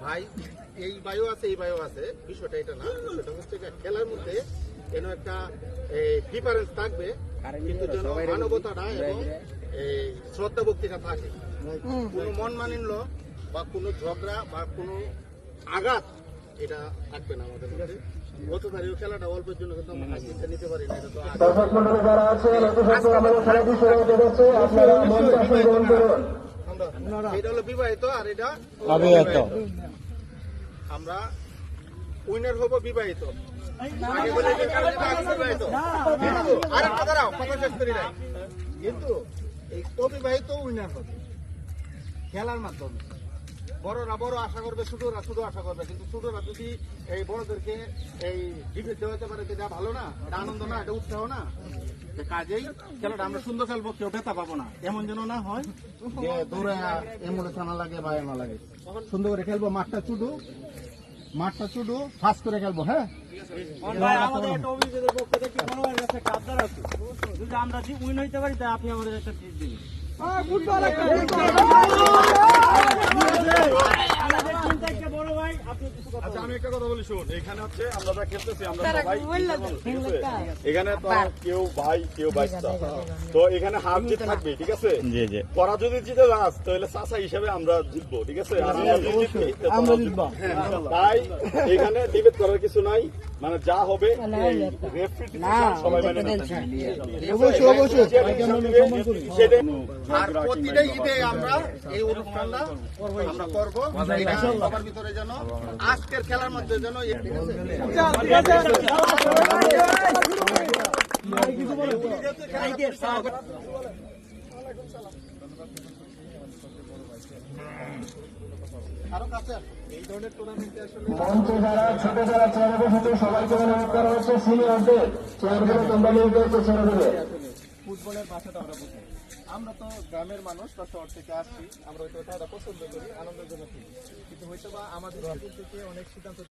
ভাই এই বায়ু আছে এই বায়ু আছে, বিষয়টা এটা না। বিষয়টা হচ্ছে যে খেলার মধ্যে যেন একটা ডিফারেন্স থাকবে, কিন্তু যেন মানবতাটা এবং শ্রদ্ধা ভক্তিটা থাকে। কোনো মন মানিন্য বা কোনো ঝগড়া বা কোনো আঘাত এটা থাকবে না আমাদের মধ্যে। গতবারেও খেলাটা অল্পের জন্য কিন্তু আমরা হাসিতে নিতে পারি না, এটা তো এটা হলো বিবাহিত আর এটা অবিবাহিত। আমরা উইনার হবো বিবাহিত। কিন্তু এই অবিবাহিত উইনার হবে খেলার মাধ্যমে। বড়রা বড় আশা করবে, ছোটরা ছোট আশা করবে, কিন্তু ছোটরা যদি এই বড়দেরকে এই ডিফিট দেওয়াতে পারে, এটা ভালো না, এটা আনন্দ না, এটা উৎসাহ না। কাজেই খেলাটা আমরা সুন্দর খেলবো, কেউ ব্যথা পাবো না, এমন যেন না হয় যে দৌড়ে এমুলেন্স আনা লাগে বা এমন লাগে। সুন্দর করে খেলবো, মাঠটা চুডু ফাস্ট করে খেলবো। হ্যাঁ, আমাদের একটা অভিযোগের পক্ষ থেকে মনোভাবের কাছে একটা আবদার আছে, যদি আমরা উইন হইতে পারি তা আপনি আমাদের একটা ট্রিট দিন। আচ্ছা, আমি একটা কথা বলি, শোন, এখানে হচ্ছে আমরা যা খেলতেছি আমরা সবাই এখানে তো কেউ ভাই কেউ বাইস্তা, তো এখানে হার জিত থাকবে, ঠিক আছে। পরা যদি জিতে যাস তাহলে চাচা হিসেবে আমরা জিতবো, ঠিক আছে। তাই এখানে ডিবেট করার কিছু নাই, মানে যা হবে সবাই মেনে আর প্রতিটা ঈদে আমরা এই অনুষ্ঠানটা আমরা করবো সবার ভিতরে, যেন আজকের খেলার মধ্যে যেন আরো কাছে এই ধরনের টুর্নামেন্টে আসলে মঞ্চে যারা ছোট যারা চেয়ারে বসেছে সবাইকে অনুরোধ করা হচ্ছে সিনিয়রদের চেয়ারগুলো তোমরা নিয়ে ছেড়ে দেবে। ফুটবলের ভাষাটা আমরা বুঝি, আমরা তো গ্রামের মানুষ বা শহর থেকে আসছি, আমরা ওই কথাটা পছন্দ করি, আনন্দের জন্য খেলি, কিন্তু হয়তো বা আমাদের থেকে অনেক সিদ্ধান্ত